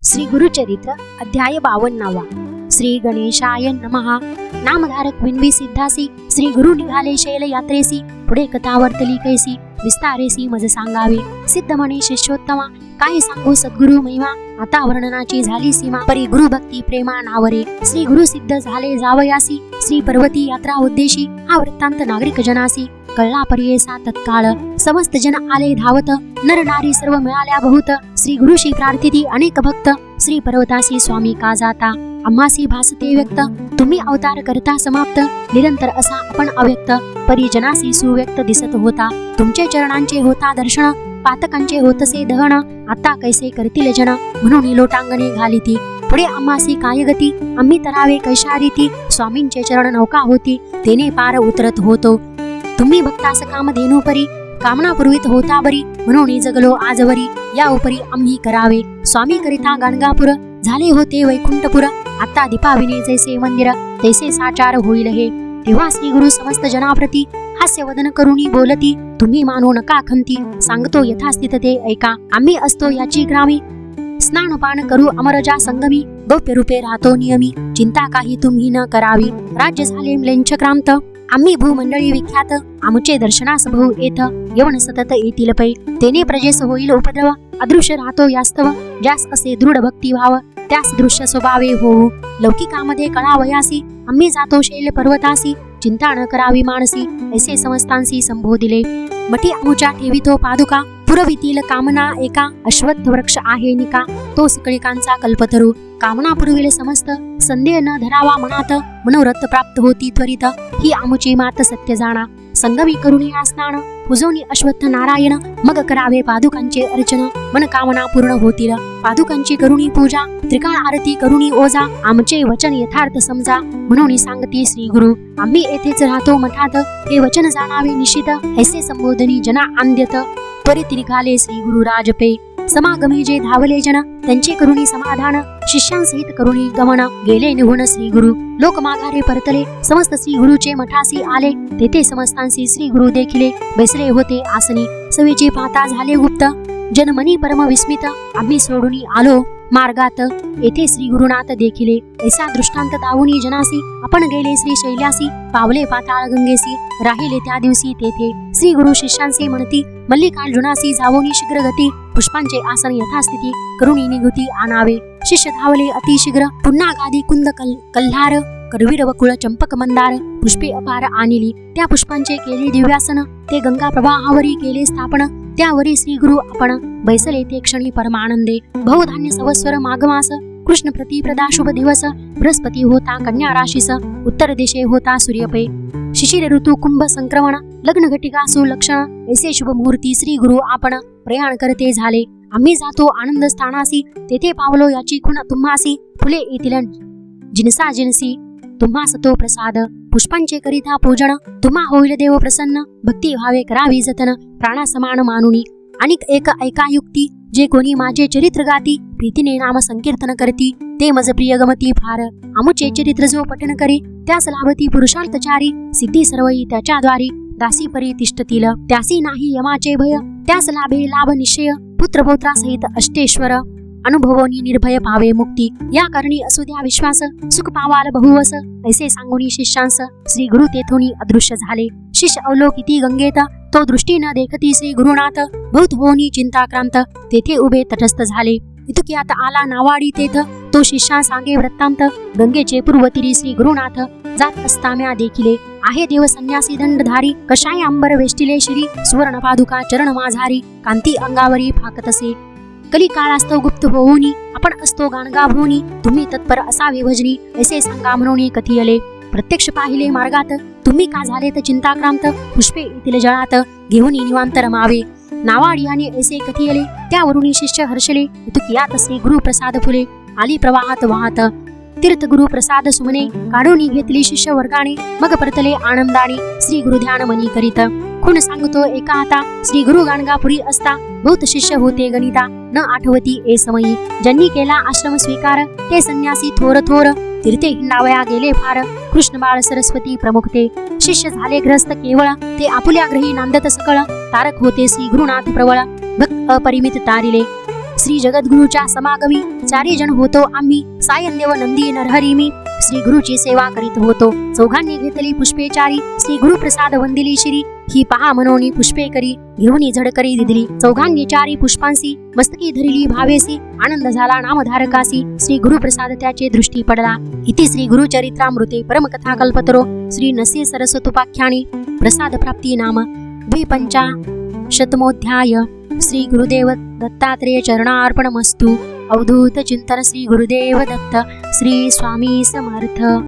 श्री गुरुचरित्र अध्याय 52. श्री गणेशाय नमः. नामधारक विनवी सिद्धासी श्री गुरु निघाले शैल यात्रेसी. पुढे कथा वर्तली कैसी विस्तारेसी मज सांगावे. सिद्ध म्हणे शिष्योत्तमा काय सांगू सद्गुरु महिमा. आता वर्णनाची झाली सीमा. परी गुरु भक्ती प्रेमा नावरे. श्री गुरु सिद्ध झाले जावयासी. श्री पर्वती यात्रा उद्देशी हा वृत्तांत नागरिक जनासी. कळला पर्येसा तत्काळ समस्त जन आले धावत. नर नारी सर्व मिळाल्या बहुत. श्री गुरुशी प्रार्थिती अनेक भक्त. श्री पर्वतासी स्वामी का जाता आम्हासी भासते व्यक्त. तुम्ही अवतार करता समाप्त निरंतर असा आपण अव्यक्त. परिजनासी सुव्यक्त दिसत होता. तुमचे चरणांचे होता दर्शन. पातकांचे होतसे दहन. आता कैसे करतील जन म्हणून लोटांगणे घालिती. पुढे आम्हासी काय गती आम्ही तरावे कैशा रीती. स्वामींचे चरण नौका होती तेने पार उतरत होतो. तुम्ही भक्तास काम धेनू परी कामना पुरवित होता बरी. म्हणून जगलो आजवरी या उपरी आम्ही करावे. स्वामी करिता गाणगापुर झाले होते वैकुंठपुर. आता दीपाविने जैसे मंदिर तैसे साचार होईल हे. तेव्हा श्री गुरु समस्त जनाप्रती हास्य वदन करुणी बोलती. तुम्ही मानो नका खंती सांगतो यथास्थित ते ऐका. आम्ही असतो याची ग्रामी स्नान पान करू अमरजा संगमी. गौप्य रूपे राहतो नियमी चिंता काही तुम्ही न करावी. राज्य झाले म्लेंछ क्रांत आम्ही भूमंडळी विख्यात. आमचे दर्शनास भाऊ येथ यवन सतत येतील पै. तेने प्रजेस होईल उपद्रव अदृश्य राहतो यास्तव. ज्यास असे दृढ भक्ती भाव त्यास दृश्य स्वभावे होऊ. लौकिकामध्ये कळावयासी आम्ही जातो शैल पर्वतासी. चिंता न करावी मानसी ऐसे समस्तांसी संबोधिले. मठी आमुच्या ठेवितो पादुका पुरवितील कामना एका. अश्वत्थ वृक्ष आहे निका तो सकळिकांचा कल्पतरू. कामना पुरविले समस्त संदेह न धरावा मनात. मनोरथ प्राप्त होती त्वरित ही आमुची मात सत्य जाणा. संगमी करुणी स्नान पुजोनी अश्वत्थ नारायण. मग करावे पादुकांचे अर्चन मन कामना पूर्ण होतील. पादुकांची करुणी पूजा त्रिकाळ आरती करुणी ओजा. आमचे वचन यथार्थ समजा म्हणून सांगते श्री गुरु. आम्ही येथेच राहतो मठात हे वचन जाणावे निश्चित. ऐसे संबोधनी जना आंद्यत त्वरित निघाले श्री गुरु राजपे. समागमी जे धावले जन त्यांचे करुणी समाधान. शिष्यांसहित करुणी गमन गेले निघून श्री गुरु. लोक माघारे परतले समस्त श्री गुरुचे मठासी आले. तेथे समस्तांशी श्री गुरु देखिले बैसले होते आसनी. सवेचे पाहता झाले गुप्त जनमनी परम विस्मित. आम्ही सोडून आलो मार्गात येथे श्री गुरुनाथ देखिले. ऐसा दृष्टांत दावुनी जनासी आपण गेले श्री शैल्यासी. पावले पाताळ गंगेसी राहिले त्या दिवशी तेथे. श्री गुरु शिष्यांसी म्हणती मल्लिकार्जुनासी जावोनी शीघ्र गती. पुष्पांचे आसन यथास्थिती करुणी निगुती आणावे. शिष्य धावले अतिशीघ्र पुन्हा गादी कुंद कल्हार. करवीर वकुळ चंपक मंदार पुष्पे अपार आणिली. त्या पुष्पांचे केले दिव्यासन ते गंगा प्रवाहावरी केले स्थापन. त्यावरी श्री गुरु आपण बैसले ते क्षणी परमानंदे. बहुधान्य सवस्वर माघमास कृष्ण प्रतिप्रदा शुभ दिवस. बृहस्पती होता कन्या राशीस उत्तर दिशे होता सूर्यपे. शिशिर ऋतू कुंभ संक्रमण लग्न घटिका सुलक्षण. ऐसे शुभ मुहूर्ती श्री गुरु आपण प्रयाण करते झाले. आम्ही जातो आनंद स्थानासी तेथे पावलो याची खुण तुम्हासी. फुले येतील जिनसा जिनसी तुम्हास तो प्रसाद. पुष्पांचे करिता पूजन तुम्हा होईल देव प्रसन्न. भक्ती भावे करावी जतन प्राणा समान मानुनी. अनिक एक ऐका युक्ती जे कोणी माझे चरित्र गाती. प्रीतीने नाम संकीर्तन करती ते मज प्रिय गमती फार. आमुचे चरित्र जो पठन करी त्यास लाभती पुरुषार्थचारी. सिद्धी सर्वई त्याच्या द्वारी दासी परी तिष्ठतील. त्यासी नाही यमाचे भय त्यास लाभे लाभ निश्चय. पुत्रपौत्रासहित अष्टेश्वर अनुभवोनी निर्भय पावे मुक्ती. या कारणी असू द्या विश्वास सुख पावाल बहुवस. ऐसे सांगुनी शिष्यांस श्री गुरु तेथोनी अदृश्य झाले. शिष्य अवलोकिती गंगेत तो दृष्टी न देखती श्री गुरुनाथ. बहुत होनी चिंताक्रांत तेथे उभे तटस्थ झाले. इतक्यात आला नावाडी तेथ तो शिष्या सांगे वृत्तांत. गंगेचे पूर्वतीरी श्री गुरुनाथ जात असताम्या देखिले. आहे देव संन्यासी दंडधारी कशाय अंबर वेष्टिले श्री. सुवर्ण पादुका चरण माझारी कांती अंगावरी फाकतसे. कली काळास्तव गुप्त होऊनी आपण असतो गाणगा भोनी. तुम्ही तत्पर असावे भजनी ऐसे सांगा म्हणून कथियले. प्रत्यक्ष पाहिले मार्गात तुम्ही का झालेत चिंताक्रांत. पुष्पे येथील जळात घेऊन निवांत रमावे. नावाडी आणि ऐसे कथियले त्यावरून शिष्य हर्षले. इतक्यात श्री गुरु प्रसाद फुले आली प्रवाहात वाहत. तीर्थ गुरु प्रसाद सुमने काढून घेतली शिष्य वर्गाने. मग परतले आनंदाने श्री गुरु ध्यान मनी करीत. खुण सांगतो एका आता श्री गुरु गाणगापुरी असता. बहुत शिष्य होते गणिता न आठवती ए समयी. ज्यांनी केला आश्रम स्वीकार ते संन्यासी थोर थोर. तीर्थे हिंडावया गेले फार कृष्ण बाळ सरस्वती प्रमुख ते. शिष्य झाले ग्रस्त केवळ ते आपुल्या ग्रही नांदत सकळ. तारक होते श्री गुरुनाथ प्रवळ भक्त अपरिमित तारिले. श्री जगद्गुरूच्या समागमी 4 जण होतो आम्ही, सायनदेव नंदी नरहरी मी श्री गुरुची सेवा करीत होतो. चौघांनी घेतली पुष्पे 4, श्री गुरु प्रसाद वंदिली शिरी, ही पहा मनोनी पुष्पे करी, घेऊनी झडकरी दिदली. चौघांनी 4 पुष्पांसी, मस्तकी धरिली भावेसी, आनंद झाला नामधारकासी, श्री गुरु प्रसाद त्याचे दृष्टी पडला. इति श्री गुरु चरित्रामृते परमकथा कल्पतरो श्री नरसिंह सरस्वतोपाख्यानी प्रसाद प्राप्ती नाम 25शतमोऽध्याय. श्री गुरुदेव दत्तात्रेय चरणार्पणमस्तु. अवधूत चिंतन श्री गुरुदेव दत्त. श्री स्वामी समर्थ.